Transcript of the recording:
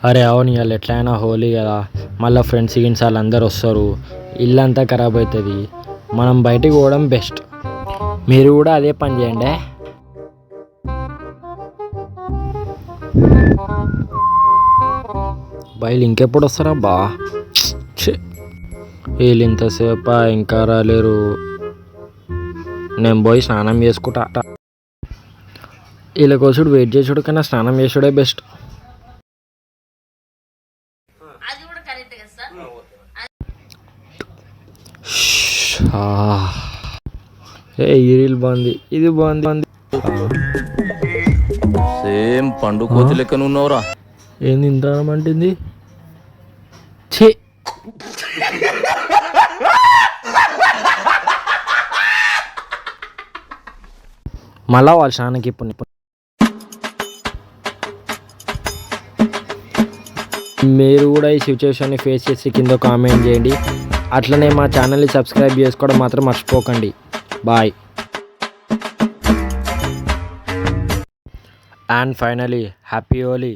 అరే అవును, ఇవాళ ఎట్లయినా హోలీ కదా, మళ్ళీ ఫ్రెండ్స్ గిన్స్ వాళ్ళందరూ వస్తారు, ఇల్లంతా ఖరాబ్ అవుతుంది. మనం బయటికి పోవడం బెస్ట్. మీరు కూడా అదే పని చేయండి. బయలు ఇంకెప్పుడు వస్తారా బా? వీళ్ళు ఇంతసేపా ఇంకా రాలేరు. నేను పోయి స్నానం చేసుకుంటా. వీళ్ళ కోసుడు వెయిట్ చేసుడు కన్నా స్నానం చేసుడే బెస్ట్. ఈ రీల్ బాగుంది, ఇది బాగుంది. సేమ్ పండు కోతి లెక్క ఉన్నావురా. ఏంది ఇంత అంటుంది? ఛీ, మళ్ళా వాళ్ళు స్నానానికి ఇప్పుడు మీరు కూడా ఈ సిచ్యువేషన్ని ఫేస్ చేసి కింద కామెంట్ చేయండి. అట్లనే మా ఛానల్ని సబ్స్క్రైబ్ చేసుకోవడం మాత్రం మర్చిపోకండి. Bye. And finally happy Holi.